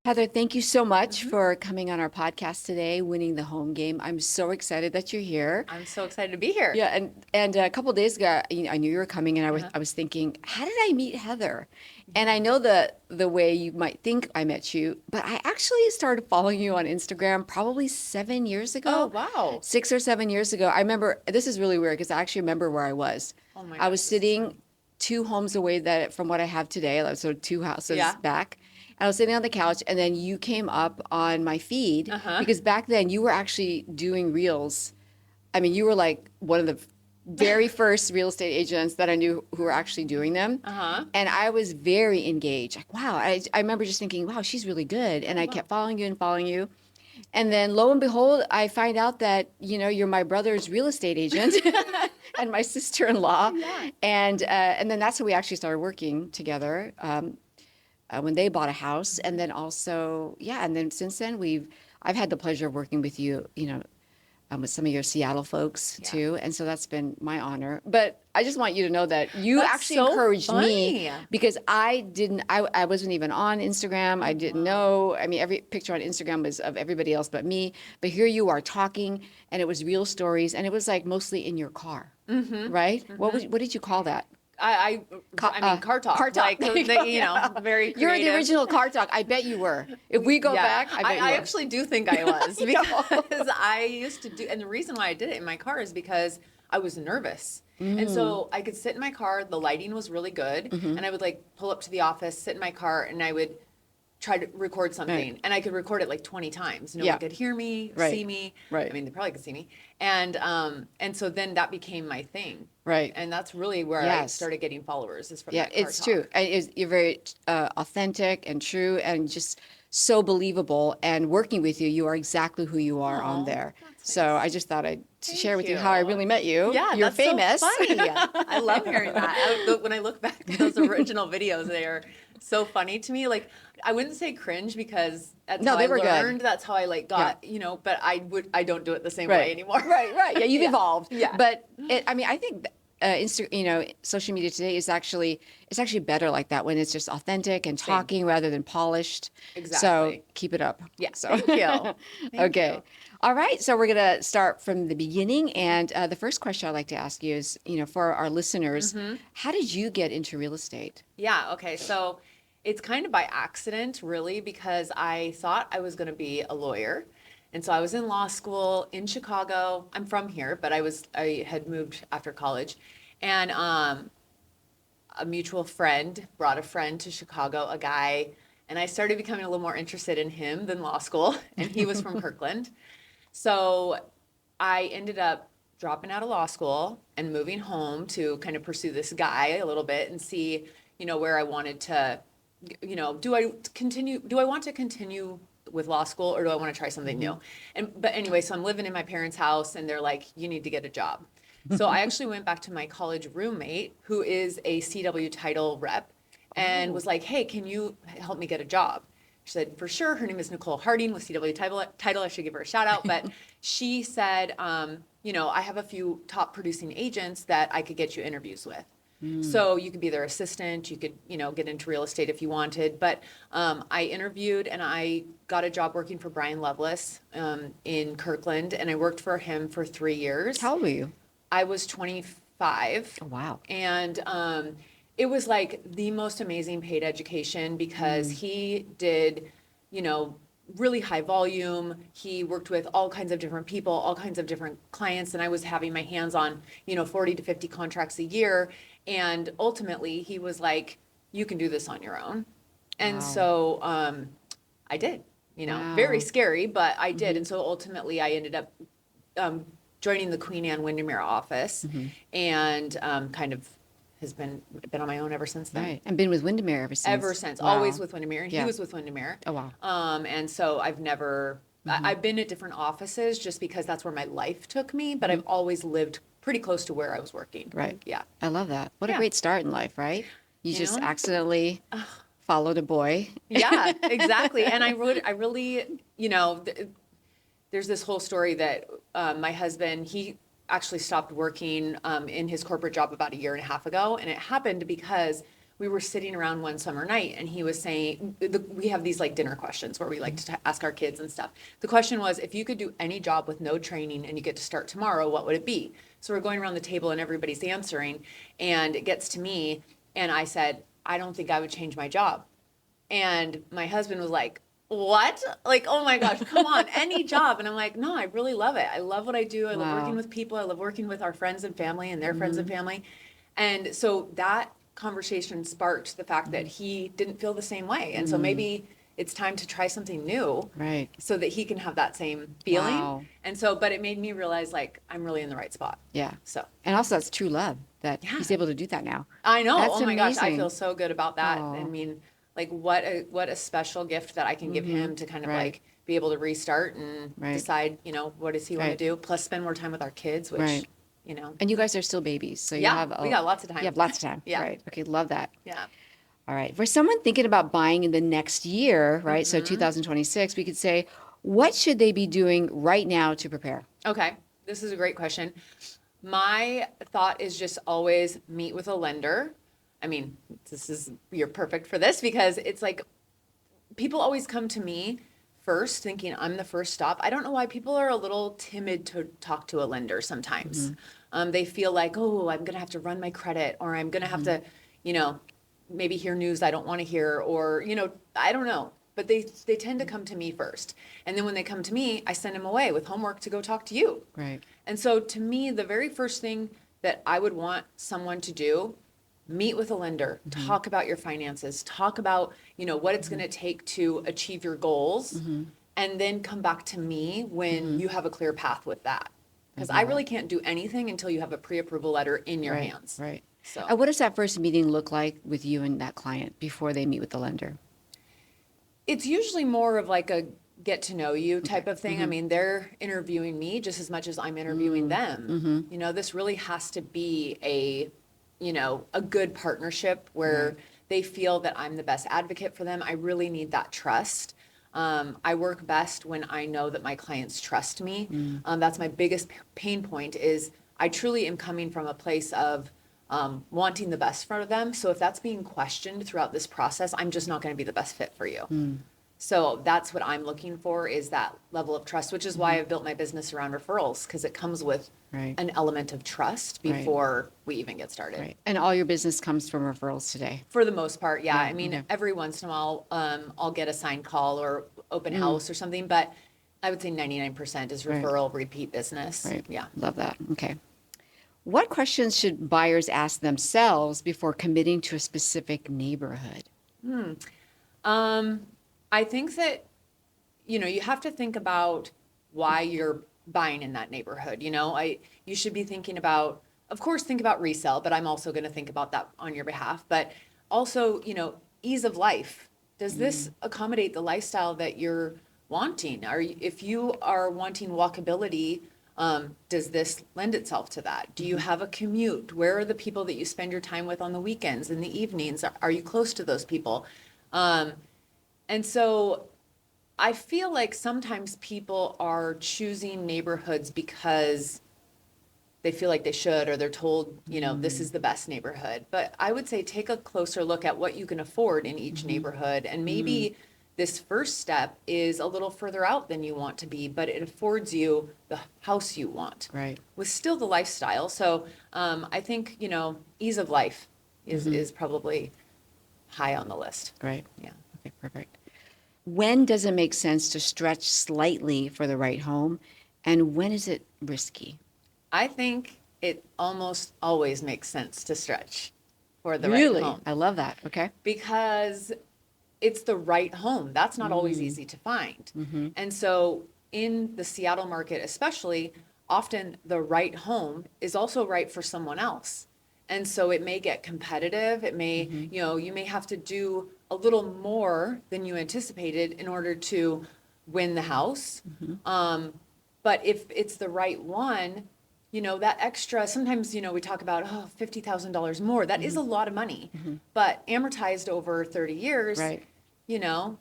Heather, thank you so much for coming on our podcast today, winning the home game. I'm so excited that you're here. I'm so excited to be here. Yeah, and a couple of days ago, I knew you were coming, and I was Uh-huh. I was thinking, how did I meet Heather? And I know the way you might think I met you, but I actually started following you on Instagram probably 7 years Oh, ago, wow. 6 or 7 years ago. I remember this is really weird because I actually remember where I was. Oh my I gosh, was this is sitting fun. two homes away that from what I have today, so two houses Yeah. back. I was sitting on the couch, and then you came up on my feed Uh-huh. because back then you were actually doing reels. I mean, you were like one of the very first real estate agents that I knew who were actually doing them. Uh-huh. And I was very engaged. Like, wow. I remember just thinking, wow, she's really good. And Oh, I wow. kept following you and following you. And then lo and behold, I find out that, you're my brother's real estate agent and my sister-in-law. Yeah. And then that's how we actually started working together. When they bought a house, and then also, yeah, and then since then I've had the pleasure of working with you, with some of your Seattle folks Yeah. too, and so that's been my honor. But I just want you to know that you That's actually so encouraged me funny. because I wasn't even on Instagram. I Oh, didn't wow. know. I mean, every picture on Instagram was of everybody else but me. But here you are talking, and it was real stories, and it was like mostly in your car, right? What did you call that? I, I mean, car talk. Car talk. Like, There you go. very You're the creative. original car talk. I bet you were. If we go Yeah. back, I bet you I were. actually do think I was know. because I used to do, and the reason why I did it in my car is because I was nervous. And so I could sit in my car, the lighting was really good, and I would like pull up to the office, sit in my car, and I would try to record something, Right. and I could record it like 20 times. No Yeah. one could hear me, Right. see me. Right. I mean, they probably could see me. And so then that became my thing. Right. And that's really where I Yes. started getting followers is from Yeah, that car it's talk. true. And you're very authentic and true and just so believable. And working with you, you are exactly who you are on Aw, there. that's So nice. I just thought I'd Thank share with you how I you. really met you. Yeah, You're that's famous. so funny. I love hearing that. When I look back at those original videos, they are so funny to me. Like, I wouldn't say cringe because that's No, how they I were good. learned. That's how I like got, but I don't do it the same way anymore. Right. Yeah, you've Yeah. evolved. Yeah. But I mean, I think social media today is it's actually better like that when it's just authentic and Same. talking rather than polished. So Exactly. keep it up. Yeah, So thank you. Thank okay. you. All right. So we're gonna start from the beginning, and the first question I'd like to ask you is, for our listeners, how did you get into real estate? Yeah, okay. So it's kind of by accident, really, because I thought I was going to be a lawyer. And so I was in law school in Chicago. I'm from here, but I had moved after college. And a mutual friend brought a friend to Chicago, a guy, and I started becoming a little more interested in him than law school, and he was from Kirkland. So I ended up dropping out of law school and moving home to kind of pursue this guy a little bit and see, where I wanted to, do I want to continue with law school or do I want to try something new? But anyway, so I'm living in my parents' house and they're like, you need to get a job. So I actually went back to my college roommate who is a CW title rep and was like, hey, can you help me get a job? She said, for sure. Her name is Nicole Harding with CW Title. I should give her a shout out. But she said, I have a few top producing agents that I could get you interviews with. So you could be their assistant. You could, get into real estate if you wanted. But I interviewed and I got a job working for Brian Loveless in Kirkland. And I worked for him for 3 years. How old were you? I was 25. Oh, wow. And it was like the most amazing paid education because he did, really high volume. He worked with all kinds of different people, all kinds of different clients. And I was having my hands on, 40 to 50 contracts a year. And ultimately, he was like, you can do this on your own. And Wow. so I did, Wow. very scary, but I did. And so ultimately, I ended up joining the Queen Anne Windermere office and kind of has been on my own ever since then. Right. And been with Windermere ever since. Ever since, Wow. always with Windermere. Yeah. He was with Windermere. Oh, wow. And so I've never, I've been at different offices just because that's where my life took me, but I've always lived pretty close to where I was working. Right. Yeah. I love that. What a Yeah. great start in life, right? You just know? accidentally followed a boy. Yeah, exactly. And I really, there's this whole story that my husband, he actually stopped working in his corporate job about a year and a half ago. And it happened because we were sitting around one summer night and he was saying, we have these like dinner questions where we like to ask our kids and stuff. The question was, if you could do any job with no training and you get to start tomorrow, what would it be? So we're going around the table and everybody's answering, and it gets to me and I said, I don't think I would change my job. And my husband was like, what? Like, oh my gosh, come on, any job. And I'm like, no, I really love it. I love what I do. I love working Wow. with people. I love working with our friends and family and their friends and family. And so that conversation sparked the fact that he didn't feel the same way. And so maybe it's time to try something new Right. so that he can have that same feeling. Wow. And so, but it made me realize like I'm really in the right spot. Yeah. So And also that's true love that Yeah. he's able to do that now. I know. That's Oh my gosh, I amazing. feel so good about that. Oh. I mean, like what a special gift that I can give him to kind of Right. like be able to restart and Right. decide, what does he want to Right. do? Plus spend more time with our kids, which, Right. you know, And you guys are still babies, so you Yeah, have we got lots of time. You have lots of time. Yeah. Right. Okay, love that. yeah. All right. For someone thinking about buying in the next year, right? So Mm-hmm. 2026, we could say, what should they be doing right now to prepare? Okay, this is a great question. My thought is just always meet with a lender. I mean, you're perfect for this because it's like people always come to me first thinking I'm the first stop. I don't know why people are a little timid to talk to a lender sometimes. They feel like, oh, I'm going to have to run my credit, or I'm going to have to, maybe hear news I don't want to hear, or, I don't know. But they tend to come to me first. And then when they come to me, I send them away with homework to go talk to you. Right. And so to me, the very first thing that I would want someone to do, meet with a lender, talk about your finances, talk about, what it's going to take to achieve your goals, and then come back to me when you have a clear path with that. Because I really can't do anything until you have a pre-approval letter in your Right. hands. Right. So What does that first meeting look like with you and that client before they meet with the lender? it's usually more of like a get to know you type of thing. I mean, they're interviewing me just as much as I'm interviewing them. This really has to be a good partnership where they feel that I'm the best advocate for them. I really need that trust. I work best when I know that my clients trust me. That's my biggest pain point is I truly am coming from a place of wanting the best for them. So if that's being questioned throughout this process, I'm just not going to be the best fit for you. So that's what I'm looking for is that level of trust, which is why I've built my business around referrals, because it comes with Right. an element of trust before we even get started. Right. And all your business comes from referrals today. For the most part, yeah. I mean, okay. every once in a while, I'll get a signed call or open house or something, but I would say 99% is Right. referral repeat business. Right. Yeah. Love that. Okay. What questions should buyers ask themselves before committing to a specific neighborhood? I think that, you have to think about why you're buying in that neighborhood. You should be thinking about, of course, think about resale, but I'm also going to think about that on your behalf. But also, ease of life. Does this accommodate the lifestyle that you're wanting? If you are wanting walkability, does this lend itself to that? Do you have a commute? Where are the people that you spend your time with on the weekends and the evenings? Are you close to those people? And so I feel like sometimes people are choosing neighborhoods because they feel like they should, or they're told, this is the best neighborhood. But I would say take a closer look at what you can afford in each neighborhood. And maybe this first step is a little further out than you want to be, but it affords you the house you want Right. with still the lifestyle. So I think, ease of life is probably high on the list. Right. Yeah. Okay, perfect. When does it make sense to stretch slightly for the right home? And when is it risky? I think it almost always makes sense to stretch for the Really? right home I love that. Okay. because it's the right home. That's not always easy to find. And so in the Seattle market, especially, often the right home is also right for someone else. And so it may get competitive. It may, you may have to do a little more than you anticipated in order to win the house. But if it's the right one, that extra, sometimes, we talk about, $50,000 more. That is a lot of money. But amortized over 30 years, Right.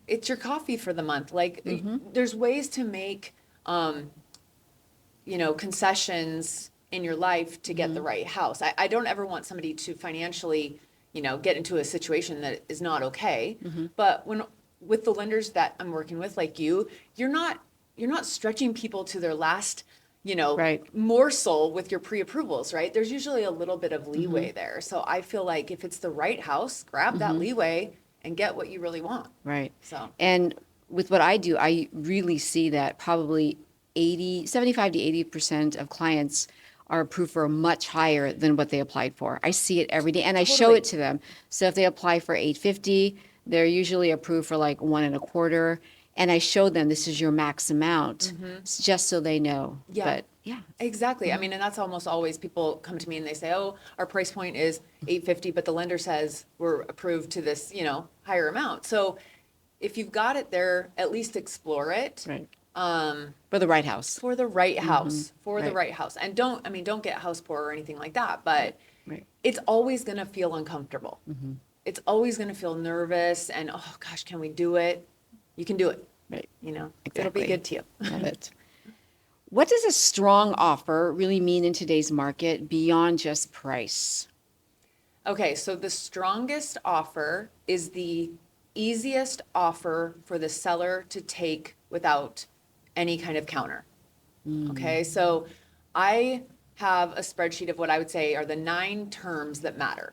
It's your coffee for the month. Like there's ways to make, concessions in your life to get the right house. I don't ever want somebody to financially, get into a situation that is not okay. But with the lenders that I'm working with, like you're not stretching people to their last, Right. morsel with your pre-approvals, right? There's usually a little bit of leeway there. So I feel like if it's the right house, grab that leeway and get what you really want. Right. So And with what I do, I really see that probably 75 to 80% of clients are approved for much higher than what they applied for. I see it every day and I show Totally. it to them. So if they apply for 850, they're usually approved for like 1.25. And I show them this is your max amount, just so they know. Yeah. But yeah, Exactly. I mean, and that's almost always people come to me and they say, "Oh, our price point is 850, but the lender says we're approved to this, higher amount." So if you've got it there, at least explore it. right. For the right house. For the right house, for the Right. right house. And don't get house poor or anything like that, but Right. it's always going to feel uncomfortable. It's always going to feel nervous and, oh gosh, can we do it? You can do it. Right. It'll Exactly. be good to you. Love it. What does a strong offer really mean in today's market beyond just price? Okay, so the strongest offer is the easiest offer for the seller to take without any kind of counter. Okay, so I have a spreadsheet of what I would say are the 9 terms that matter.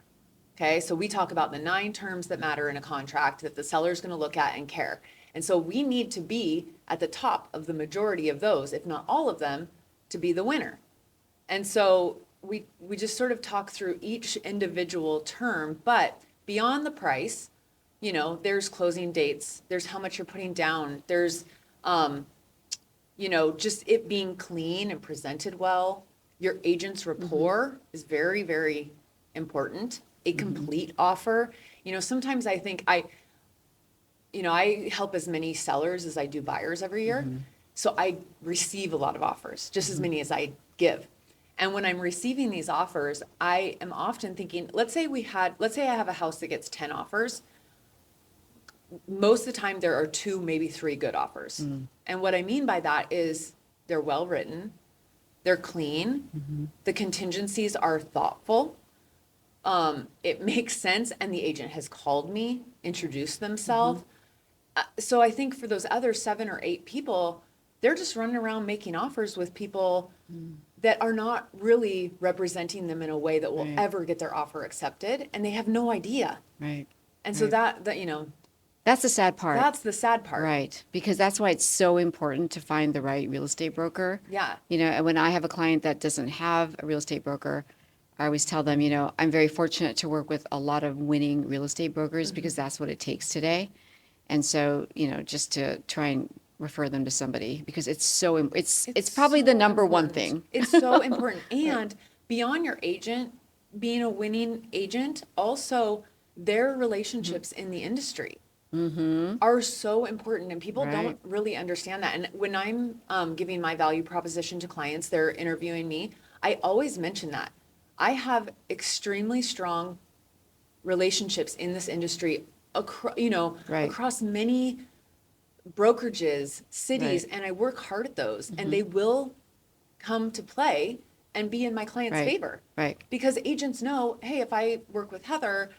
Okay, so we talk about the 9 terms that matter in a contract that the seller's going to look at and care. And so we need to be at the top of the majority of those, if not all of them, to be the winner. And so we just sort of talk through each individual term, but beyond the price, there's closing dates, there's how much you're putting down, there's just it being clean and presented well. Your agent's rapport is very, very important. A complete offer. Sometimes I think I help as many sellers as I do buyers every year. So I receive a lot of offers, just as many as I give. And when I'm receiving these offers, I am often thinking, let's say I have a house that gets 10 offers. Most of the time there are 2, maybe 3 good offers. And what I mean by that is they're well written, they're clean, the contingencies are thoughtful, it makes sense, and the agent has called me, introduced themselves. So I think for those other 7 or 8 people, they're just running around making offers with people that are not really representing them in a way that will Right. ever get their offer accepted, and they have no idea. Right. And so Right. That's the sad part. that's the sad part. Right. Because that's why it's so important to find the right real estate broker. Yeah. And when I have a client that doesn't have a real estate broker, I always tell them, I'm very fortunate to work with a lot of winning real estate brokers because that's what it takes today. And so, just to try and refer them to somebody because it's probably so the number one important. thing. It's so important. And beyond your agent, being a winning agent, also their relationships in the industry are so important. And people don't Right. really understand that. And when I'm giving my value proposition to clients, they're interviewing me, I always mention that. I have extremely strong relationships in this industry Right. across many brokerages, cities, Right. and I work hard at those, and they will come to play and be in my client's Right. favor. Right. Because agents know, hey, if I work with Heather,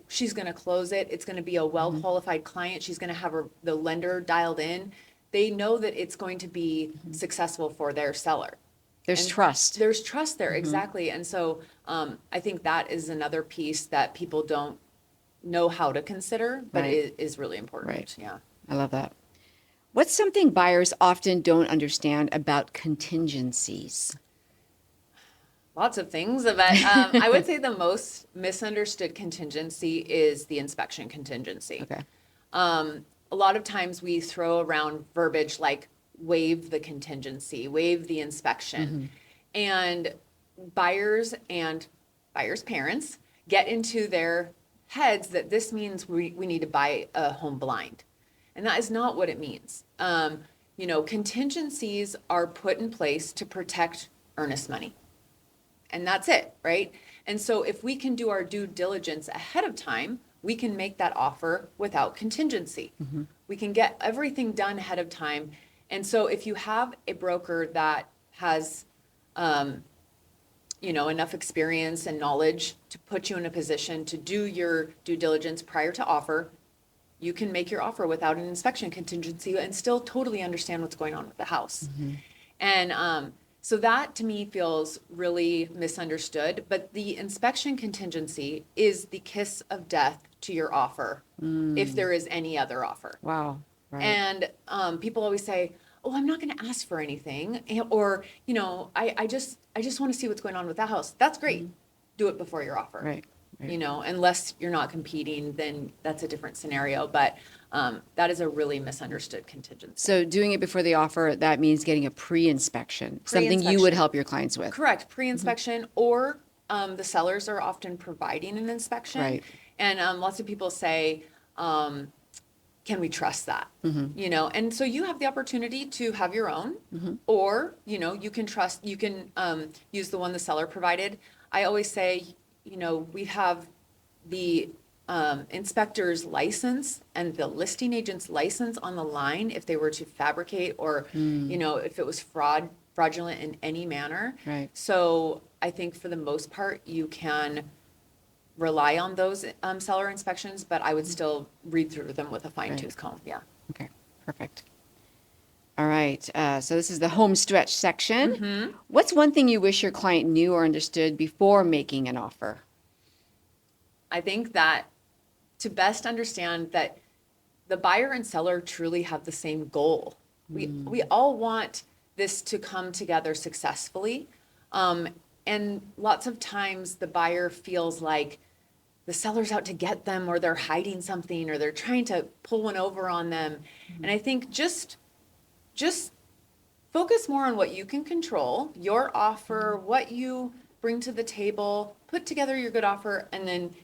she's going to close it. It's going to be a well-qualified client. She's going to have the lender dialed in. They know that it's going to be successful for their seller. There's And trust. There's trust there, exactly. And so I think that is another piece that people don't know how to consider, but Right. it is really important. Right. Yeah. I love that. What's something buyers often don't understand about contingencies? Lots of things, but I would say the most misunderstood contingency is the inspection contingency. Okay. A lot of times we throw around verbiage like waive the contingency, waive the inspection. And buyers and buyers' parents get into their heads that this means we need to buy a home blind. And that is not what it means. Contingencies are put in place to protect earnest money. And that's it, right? And so if we can do our due diligence ahead of time, we can make that offer without contingency. We can get everything done ahead of time. And so if you have a broker that has enough experience and knowledge to put you in a position to do your due diligence prior to offer, you can make your offer without an inspection contingency and still totally understand what's going on with the house. And so that to me feels really misunderstood. But the inspection contingency is the kiss of death to your offer, if there is any other offer. Wow. Right. And people always say, "Oh, I'm not going to ask for anything," or I just want to see what's going on with that house. That's great. Do it before your offer. Right. Right. Unless you're not competing, then that's a different scenario. But that is a really misunderstood contingency. So doing it before the offer, that means getting a pre-inspection, something you would Pre-inspection. help your clients with. Correct. Pre-inspection, or the sellers are often providing an inspection. Right. And lots of people say, can we trust that? And so you have the opportunity to have your own, or, you can use the one the seller provided. I always say, we have the inspector's license and the listing agent's license on the line if they were to fabricate or, if it was fraudulent in any manner. Right. So I think for the most part, you can rely on those seller inspections, but I would still read through them with a fine tooth comb. Yeah. Okay. Perfect. All right. So this is the home stretch section. What's one thing you wish your client knew or understood before making an offer? I think that to best understand that the buyer and seller truly have the same goal. We all want this to come together successfully. And lots of times the buyer feels like the seller's out to get them, or they're hiding something, or they're trying to pull one over on them. And I think just focus more on what you can control, your offer, what you bring to the table, put together your good offer, and then,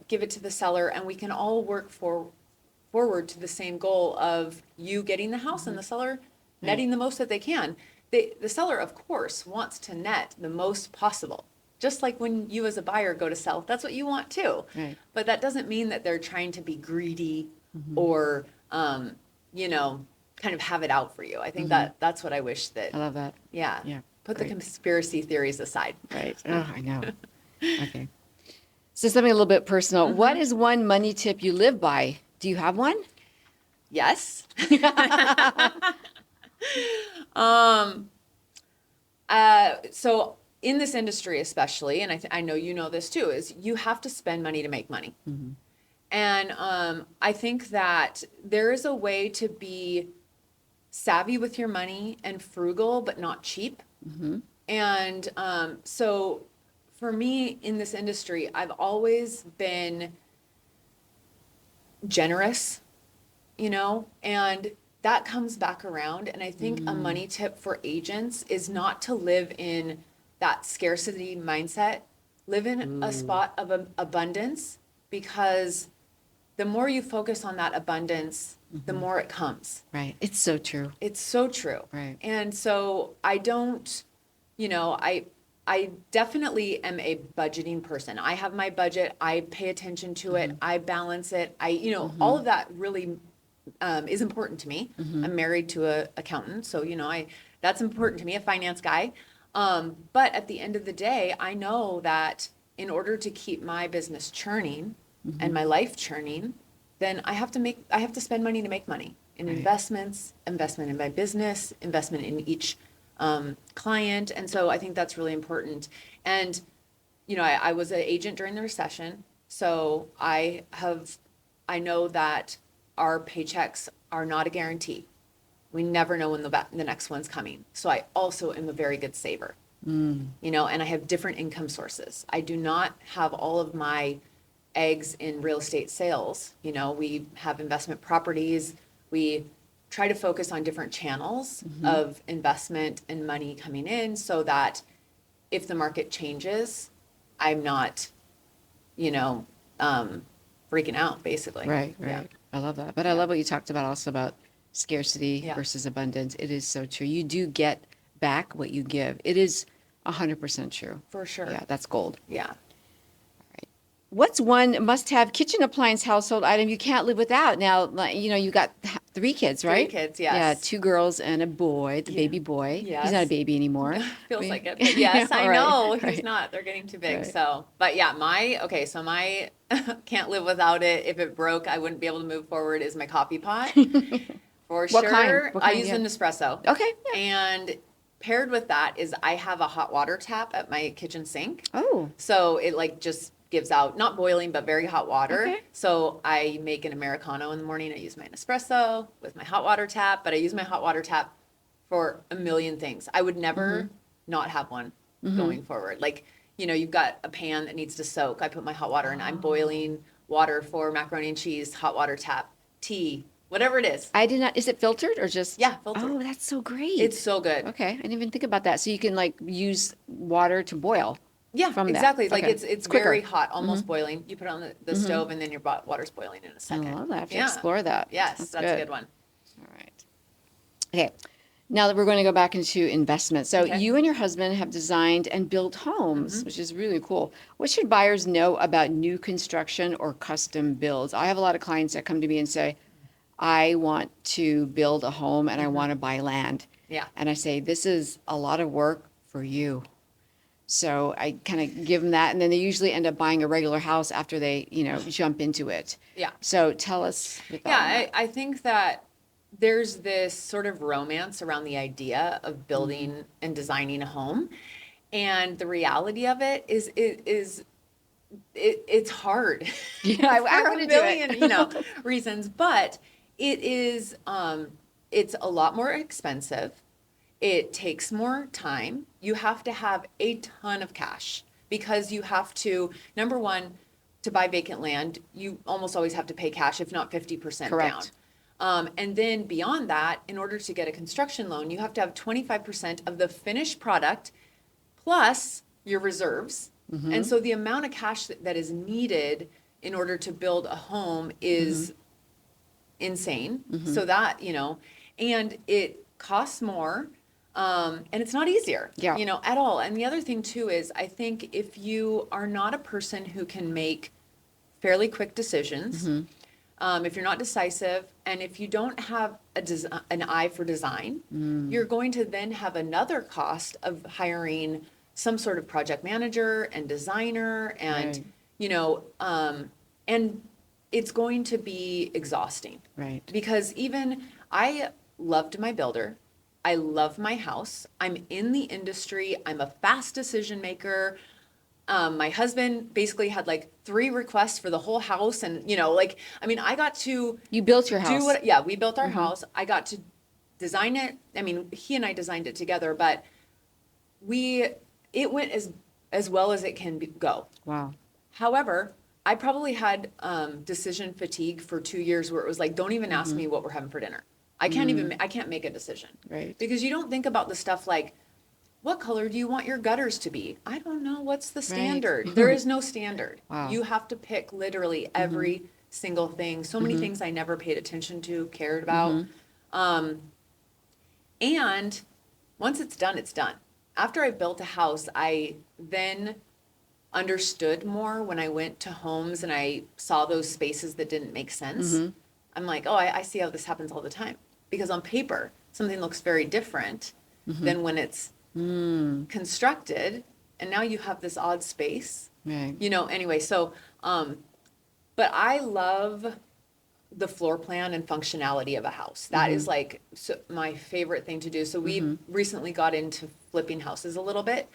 give it to the seller, and we can all work forward to the same goal of you getting the house and the seller netting the most that they can. The seller, of course, wants to net the most possible. Just like when you as a buyer go to sell, that's what you want too. Right. But that doesn't mean that they're trying to be greedy or, kind of have it out for you. I think that's what I wish that. I love that. Yeah. Yeah. Put Great. the conspiracy theories aside. Right. Oh, I know. Okay. So something a little bit personal. What is one money tip you live by? Do you have one? Yes. So in this industry especially, and I know you know this too, is you have to spend money to make money. And I think that there is a way to be savvy with your money and frugal, but not cheap. And so for me in this industry, I've always been generous, and that comes back around. And I think a money tip for agents is not to live in that scarcity mindset, live in a spot of abundance, because the more you focus on that abundance, the more it comes. Right. It's so true. It's so true. Right. And so I don't, I definitely am a budgeting person. I have my budget. I pay attention to it. I balance it. All of that really is important to me. I'm married to an accountant, so that's important to me, a finance guy. But at the end of the day, I know that in order to keep my business churning and my life churning, then I have to spend money to make money in investments, investment in my business, investment in each client. And so I think that's really important. And, I was an agent during the recession. So I know that our paychecks are not a guarantee. We never know when the next one's coming. So I also am a very good saver, and I have different income sources. I do not have all of my eggs in real estate sales. We have investment properties. We try to focus on different channels of investment and money coming in, so that if the market changes, I'm not, freaking out, basically. Right. Yeah. I love that. But I love what you talked about also about scarcity Yeah. versus abundance. It is so true. You do get back what you give. It is 100% true. For sure. Yeah, that's gold. Yeah. What's one must-have kitchen appliance household item you can't live without? Now, you got 3 kids, Three right? kids, Yeah, yes. 2 girls and a boy, the Yeah. baby boy. He's not a Yes. baby anymore. Feels like it, but yes, I All right, know he's right, not. They're getting too big. right. So, but yeah, okay, so my can't live without it. If it broke, I wouldn't be able to move forward is my coffee pot. For What kind? sure. What I kind do use you an have? espresso. Okay, yeah. And paired with that is I have a hot water tap at my kitchen sink. Oh, So it like just gives out not boiling but very hot water. okay. So I make an Americano in the morning. I use my Nespresso with my hot water tap, but I use my hot water tap for a million things. I would never not have one going forward. Like, you've got a pan that needs to soak. I put my hot water in. I'm boiling water for macaroni and cheese, hot water tap, tea, whatever it is. I did not. Is it filtered or just? Yeah, filtered. Oh, that's so It's great. so good. Okay, I didn't even think about that. So you can like use water to boil Yeah, from that. exactly. Like Okay, it's quicker. very hot, almost boiling. You put it on the stove and then your water's boiling in a I second. love that. I have to Yeah. explore that. Yes, that's a good one. All right. Okay. Now that we're going to go back into investment. So Okay. you and your husband have designed and built homes, which is really cool. What should buyers know about new construction or custom builds? I have a lot of clients that come to me and say, I want to build a home and I want to buy land. Yeah. And I say, this is a lot of work for you. So I kind of give them that, and then they usually end up buying a regular house after they, jump into it. Yeah. So tell us your thought Yeah, on that. I think that there's this sort of romance around the idea of building and designing a home. And the reality of it is it's hard. Yeah, I for wanna a do it. billion, reasons, but it is it's a lot more expensive. It takes more time. You have to have a ton of cash because you have to, number one, to buy vacant land, you almost always have to pay cash, if not 50% down. Correct. And then beyond that, in order to get a construction loan, you have to have 25% of the finished product plus your reserves. And so the amount of cash that is needed in order to build a home is insane. So that, and it costs more. And it's not easier, Yeah. At all. And the other thing too is I think if you are not a person who can make fairly quick decisions, if you're not decisive, and if you don't have an eye for design, you're going to then have another cost of hiring some sort of project manager and designer, and Right. and it's going to be exhausting. Right. Because even I loved my builder. I love my house. I'm in the industry. I'm a fast decision maker. My husband basically had like 3 requests for the whole house. And, I got to You built your do house. yeah, we built our house. I got to design it. I mean, he and I designed it together, but it went as well as it can go. Wow. However, I probably had decision fatigue for 2 years where it was like, don't even ask me what we're having for dinner. I can't make a decision. Right. Because you don't think about the stuff like, what color do you want your gutters to be? I don't know. What's the standard? There is no standard. Wow. You have to pick literally every single thing. So many things I never paid attention to, cared about. And once it's done, it's done. After I built a house, I then understood more when I went to homes and I saw those spaces that didn't make sense. I'm like, oh, I see how this happens all the time. Because on paper, something looks very different than when it's constructed. And now you have this odd space. Right. Anyway, so, but I love the floor plan and functionality of a house. That is like my favorite thing to do. So we recently got into flipping houses a little bit.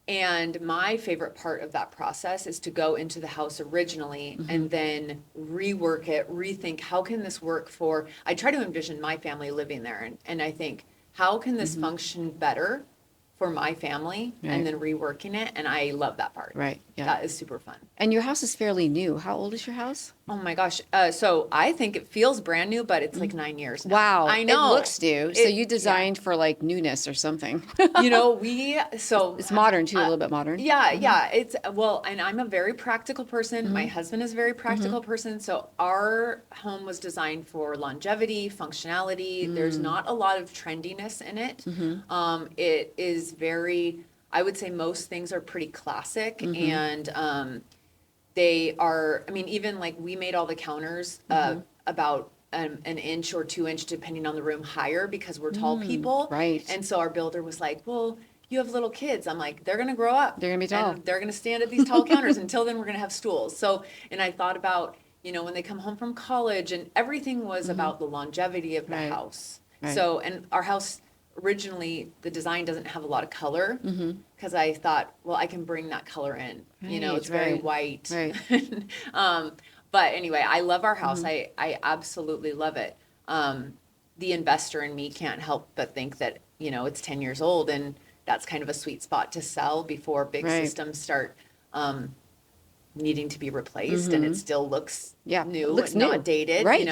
And my favorite part of that process is to go into the house originally and then rework it, rethink how can this work for, I try to envision my family living there. And I think, how can this function better for my family? Right. And then reworking it. And I love that part. Right. Yeah. That is super fun. And your house is fairly new. How old is your house? Oh my gosh. So I think it feels brand new, but it's like 9 years now. Wow. I know. It looks new. So It- you designed for like newness or something. It's Modern too, a little bit modern. Yeah. It's, well, and I'm a very practical person. My husband is a very practical person. So our home was designed for longevity, functionality. There's not a lot of trendiness in it. It is very, I would say most things are pretty classic and they are, I mean, even like we made all the counters about an inch or 2 inch, depending on the room, higher because we're tall people. right. And so our builder was like, well, you have little kids. I'm like, they're going to grow up. They're gonna be tall. And they're going to stand at these tall counters. Until then, we're going to have stools. So, and I thought about, when they come home from college, and everything was about the longevity of the Right. house. Right. So, and our house originally, the design doesn't have a lot of color because I thought, well, I can bring that color in. Right, It's very right, white. right. But anyway, I love our house. I absolutely love it. The investor in me can't help but think that, it's 10 years old, and that's kind of a sweet spot to sell before big Right. systems start needing to be replaced, and it still looks Yeah, new, it looks and not new. dated, Right.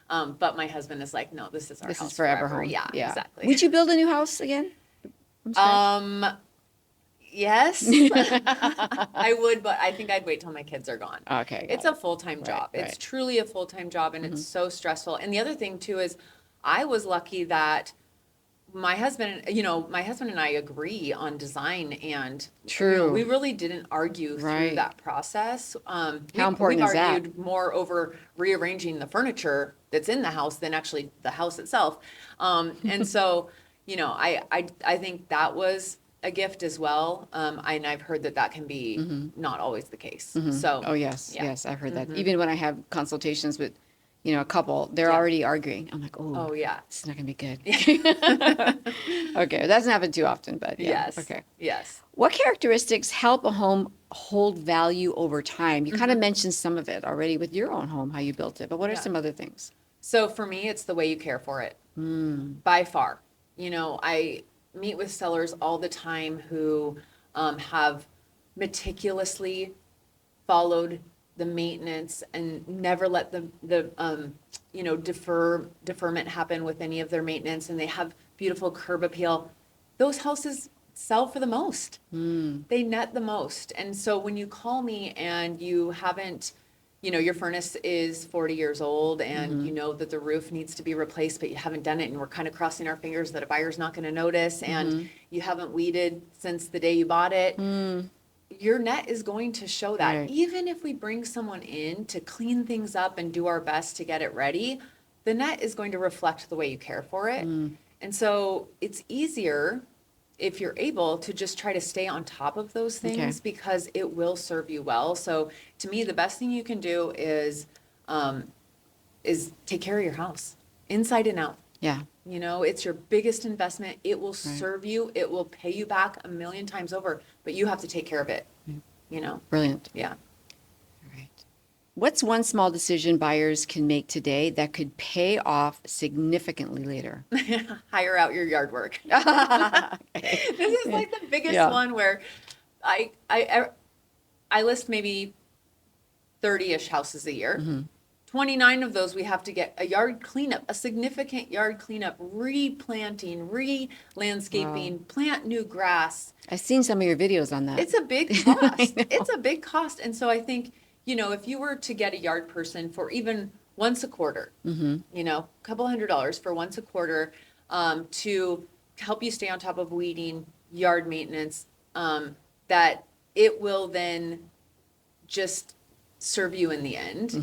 But my husband is like, no, this is our This house is forever home. Yeah, exactly. Would you build a new house again? From scratch? Yes, I would, but I think I'd wait till my kids are gone. Okay, It's got a full-time Right, job. It's right. truly a full-time job, and it's so stressful. And the other thing too is I was lucky that my husband and I agree on design, and True. we really didn't argue through Right. that process. How important we've is that? argued more over rearranging the furniture that's in the house than actually the house itself. And so, I think that was a gift as well. And I've heard that can be not always the case. So, Oh, yes, yeah. yes, I've heard that. Even when I have consultations with, a couple, they're Yeah. already arguing. I'm like, Oh oh, yeah. this is not gonna be good. Okay, it doesn't happen too often, but yeah. Yes. Okay. Yes. What characteristics help a home hold value over time? You Mm-hmm. kind of mentioned some of it already with your own home, how you built it, but what are Yeah. some other things? So for me, it's the way you care for it, by far. I meet with sellers all the time who have meticulously followed the maintenance and never let deferment happen with any of their maintenance, and they have beautiful curb appeal. Those houses sell for the most. They net the most. And so when you call me and you haven't, your furnace is 40 years old, and you know that the roof needs to be replaced, but you haven't done it, and we're kind of crossing our fingers that a buyer's not going to notice, and you haven't weeded since the day you bought it, your net is going to show that. Right. Even if we bring someone in to clean things up and do our best to get it ready, the net is going to reflect the way you care for it. And so it's easier if you're able to just try to stay on top of those things, Okay. because it will serve you well. So to me, the best thing you can do is take care of your house inside and out. Yeah, It's your biggest investment. It will serve you. It will pay you back a million times over, but you have to take care of it. brilliant. Yeah. All right. What's one small decision buyers can make today that could pay off significantly later? Hire out your yard work. This is like the biggest Yeah. one where I list maybe 30-ish houses a year. 29 of those we have to get a yard cleanup, a significant yard cleanup, replanting, re-landscaping, plant new grass. I've seen some of your videos on that. It's a big cost. It's a big cost. And so I think, if you were to get a yard person for even once a quarter, a couple $100 for once a quarter, to help you stay on top of weeding, yard maintenance, that it will then just serve you in the end.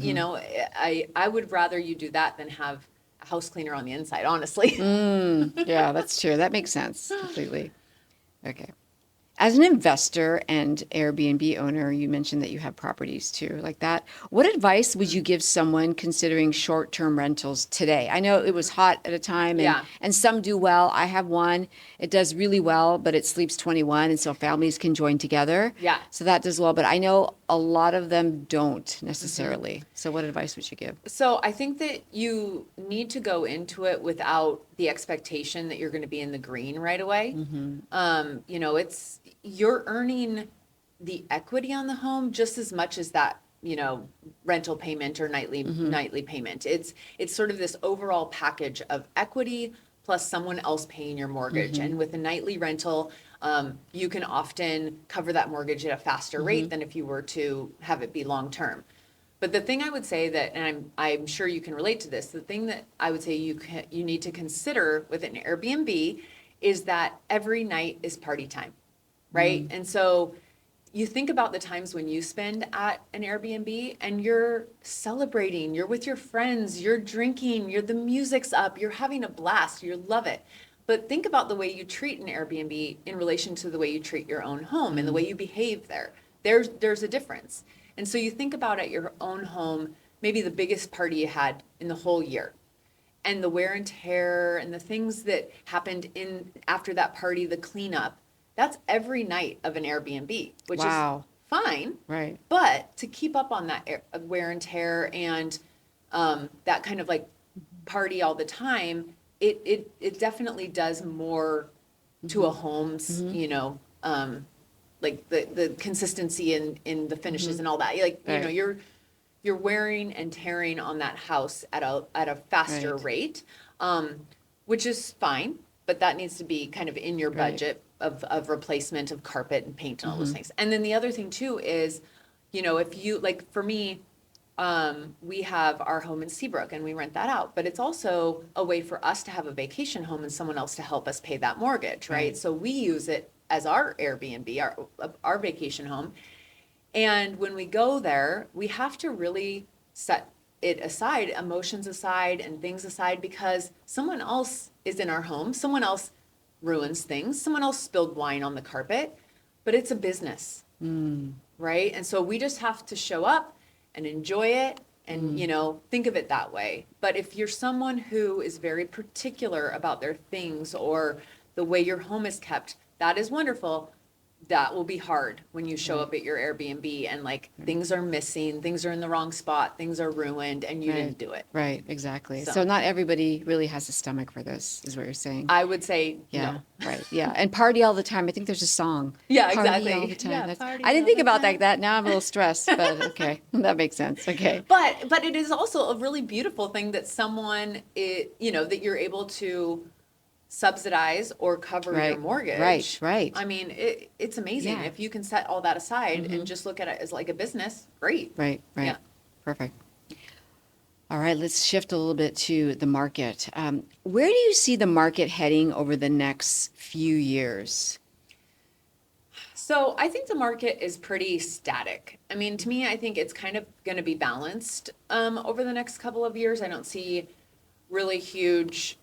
I would rather you do that than have a house cleaner on the inside, honestly. Yeah, that's true. That makes sense completely. Okay. As an investor and Airbnb owner, you mentioned that you have properties too, like that. What advice would you give someone considering short-term rentals today? I know it was hot at a time, and, Yeah. and some do well. I have one. It does really well, but it sleeps 21, and so families can join together. Yeah. So that does well, but I know a lot of them don't necessarily. So what advice would you give? So I think that you need to go into it without the expectation that you're going to be in the green right away. You're earning the equity on the home just as much as that, rental payment or nightly payment. It's sort of this overall package of equity plus someone else paying your mortgage. And with a nightly rental, you can often cover that mortgage at a faster rate than if you were to have it be long term. But the thing I would say that, and I'm sure you can relate to this, the thing that I would say you need to consider with an Airbnb is that every night is party time, right? And so you think about the times when you spend at an Airbnb and you're celebrating, you're with your friends, you're drinking, the music's up, you're having a blast, you love it. But think about the way you treat an Airbnb in relation to the way you treat your own home and the way you behave there. There's a difference. And so you think about at your own home, maybe the biggest party you had in the whole year, and the wear and tear and the things that happened in after that party, the cleanup. That's every night of an Airbnb, which Wow. is fine. Right. But to keep up on that wear and tear and that kind of like party all the time, it definitely does more to a home's, like the consistency in the finishes and all that. Like, Right. you're wearing and tearing on that house at a faster Right. rate, which is fine, but that needs to be kind of in your Right. budget of replacement of carpet and paint and all those things. And then the other thing too is, if you like, for me, we have our home in Seabrook and we rent that out, but it's also a way for us to have a vacation home and someone else to help us pay that mortgage, right? Right. So we use it as our Airbnb, our vacation home. And when we go there, we have to really set it aside, emotions aside and things aside, because someone else is in our home, someone else ruins things, someone else spilled wine on the carpet, but it's a business, right? And so we just have to show up and enjoy it and, think of it that way. But if you're someone who is very particular about their things or the way your home is kept, that is wonderful. That will be hard when you show up at your Airbnb and like things are missing, things are in the wrong spot, things are ruined, and you didn't do it. Right, exactly. So- So not everybody really has a stomach for this, is what you're saying. I would say Yeah, no. right. Yeah, and party all the time. I think there's a song. Yeah, Party exactly. all the time. Yeah, That's, party I didn't all think the about time. like that. Now I'm a little stressed, but okay, that makes sense. Okay. But it is also a really beautiful thing that someone that you're able to subsidize or cover your Right, mortgage. right. I mean, it's amazing Yeah. if you can set all that aside and just look at it as like a business. Great. Right, right. Yeah. Perfect. All right, let's shift a little bit to the market. Where do you see the market heading over the next few years? So I think the market is pretty static. I mean, to me, I think it's kind of going to be balanced over the next couple of years. I don't see really huge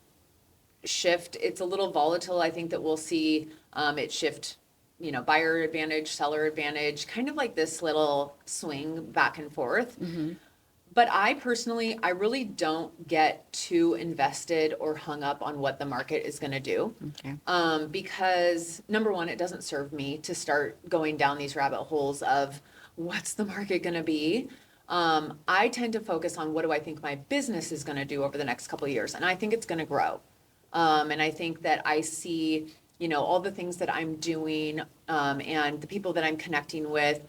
shift. It's a little volatile. I think that we'll see it shift, buyer advantage, seller advantage, kind of like this little swing back and forth. But I personally, I really don't get too invested or hung up on what the market is going to do. Okay. Because number one, it doesn't serve me to start going down these rabbit holes of what's the market going to be. I tend to focus on what do I think my business is going to do over the next couple of years, and I think it's going to grow. And I think that I see, all the things that I'm doing and the people that I'm connecting with.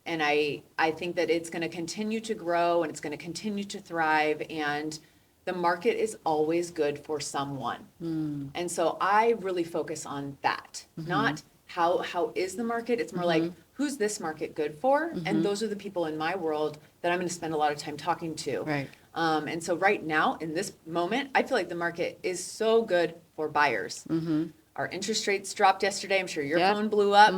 And I think that it's going to continue to grow and it's going to continue to thrive. And the market is always good for someone. And so I really focus on that, not how is the market. It's more like, who's this market good for? And those are the people in my world that I'm going to spend a lot of time talking to. Right. And so right now, in this moment, I feel like the market is so good for buyers. Our interest rates dropped yesterday. I'm sure your Yep. phone blew up.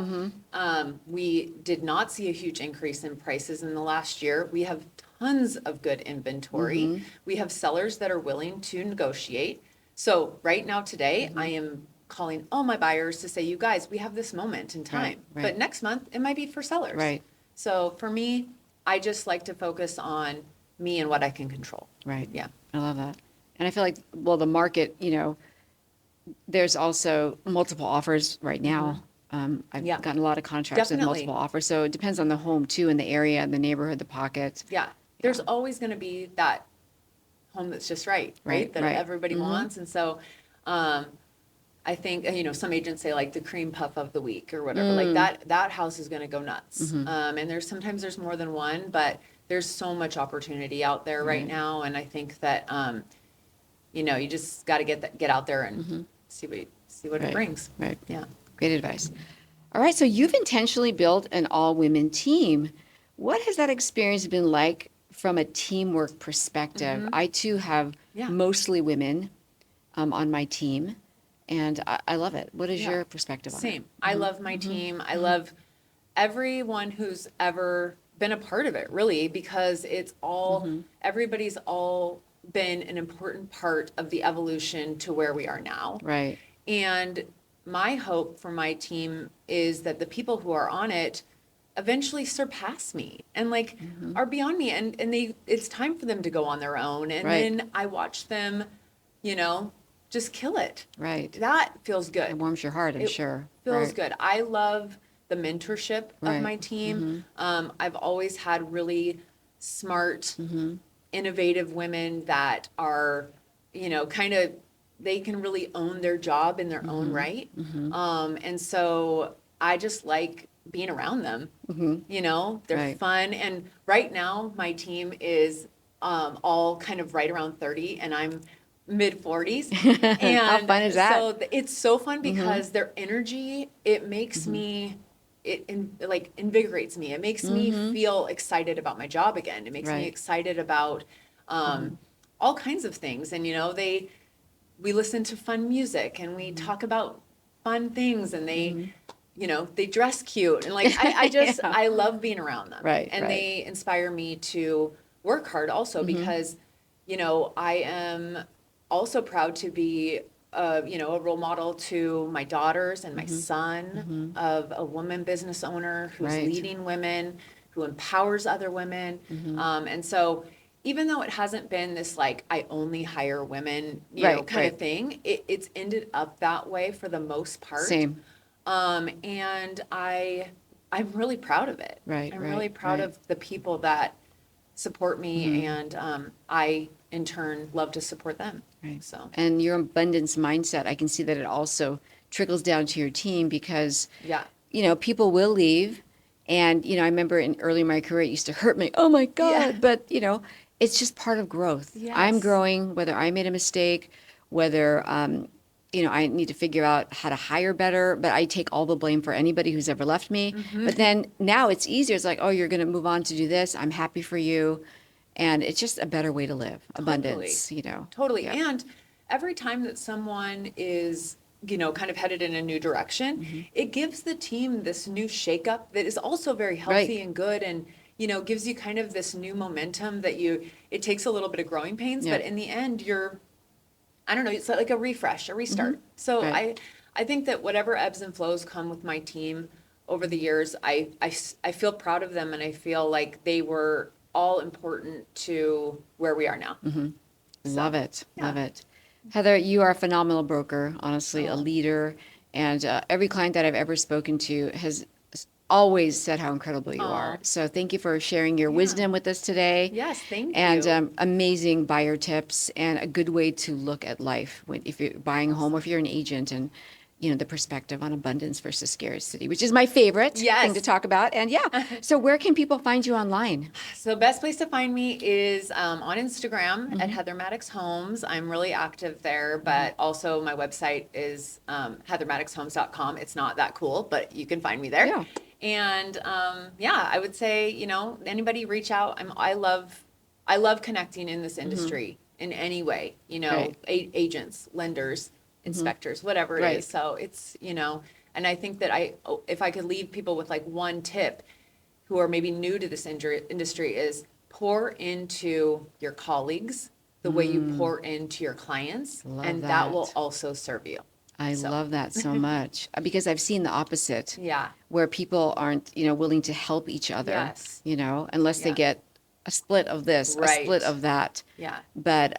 We did not see a huge increase in prices in the last year. We have tons of good inventory. We have sellers that are willing to negotiate. So right now, today, I am calling all my buyers to say, you guys, we have this moment in time. right. But next month, it might be for sellers. Right. So for me, I just like to focus on me and what I can control. Right. Yeah. I love that. And I feel like, well, the market, there's also multiple offers right now. I've Yeah. gotten a lot of contracts with Definitely. multiple offers. So it depends on the home too, and the area, the neighborhood, the pocket. Yeah. There's always going to be that home that's just right, Right, that right. everybody wants. And so I think, some agents say like the cream puff of the week or whatever, like that house is going to go nuts. And sometimes there's more than one, but there's so much opportunity out there right now. And I think that, you just got to get out there and see what Right. it brings. Right. Yeah. Great advice. All right. So you've intentionally built an all-women team. What has that experience been like from a teamwork perspective? I too have Yeah. mostly women on my team, and I love it. What is Yeah. your perspective on it? Same. I love my team. I love everyone who's ever been a part of it, really, because it's all, everybody's all been an important part of the evolution to where we are now. Right. And my hope for my team is that the people who are on it eventually surpass me and like are beyond me, and they, it's time for them to go on their own, and Right. then I watch them, you know, just kill it. Right. That feels It good. warms your heart, I'm It sure. feels Right. good. I love the mentorship of Right. my team. I've always had really smart, innovative women that are, you know, kind of, they can really own their job in their own right. And so I just like being around them. You know, they're Right. fun. And right now, my team is all kind of right around 30, and I'm mid 40s. And How fun is that? so it's so fun because their energy, it makes me, like invigorates me. It makes me feel excited about my job again. It makes me Right. excited about all kinds of things. And you know, we listen to fun music and we talk about fun things, and they, you know, they dress cute, and like I just Yeah. I love being around them. Right, And right. they inspire me to work hard also, because you know, I am also proud to be you know, a role model to my daughters and my son, of a woman business owner who's Right. leading women, who empowers other women. And so even though it hasn't been this like I only hire women, you know, Right, kind of right. thing, it's ended up that way for the most part. Same. And I'm really proud of it. Right, I'm right, really proud right. of the people that support me, and I in turn love to support them. Right. So And your abundance mindset, I can see that it also trickles down to your team because, yeah, you know, people will leave. And, you know, I remember in early in my career, it used to hurt me. Oh my Yeah. God. But, you know, it's just part of growth. I'm Yes. growing, whether I made a mistake, whether, you know, I need to figure out how to hire better, but I take all the blame for anybody who's ever left me. But then now it's easier. It's like, oh, you're going to move on to do this. I'm happy for you. And it's just a better way to live. Abundance, you know. Totally. Yeah. And every time that someone is, you know, kind of headed in a new direction, it gives the team this new shakeup that is also very healthy Right. and good, and, you know, gives you kind of this new momentum that it takes a little bit of growing pains, Yeah. but in the end, I don't know, it's like a refresh, a restart. So Right. I think that whatever ebbs and flows come with my team over the years, I feel proud of them, and I feel like they were all important to where we are now. Love it. yeah. Love it. Heather, you are a phenomenal broker, honestly, a Oh. leader. And every client that I've ever spoken to has always said how incredible you are. Oh. So thank you for sharing your wisdom with us today. Yes, thank And you. amazing buyer tips and a good way to look at life when, if you're buying a home or if you're an agent, and you know the perspective on abundance versus scarcity, which is my favorite thing to Yes. talk about. And yeah, so where can people find you online? So best place to find me is on Instagram at Heather Maddox Homes. I'm really active there, but also my website is heathermaddoxhomes.com. It's not that cool, but you can find me there. Yeah. And yeah, I would say, you know, anybody reach out. I love connecting in this industry in any way, you know, Right. agents, lenders, inspectors, whatever it Right. is. So it's, you know, and I think that if I could leave people with like one tip who are maybe new to this industry, is pour into your colleagues the way you pour into your clients, Love and that will that. also serve you. I So. love that so much because I've seen the opposite. Yeah. Where people aren't, you know, willing to help each other, Yes. you know, unless they Yeah. get a split of this, a Right. split of that. Yeah. But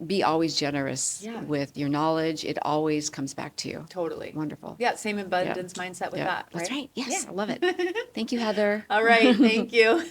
be always generous Yeah. with your knowledge. It always comes back to you. Totally. Wonderful. Yeah, same abundance mindset with Yeah. that, That's right. Yes, Yeah. I love it. Thank you, Heather. All right, thank you.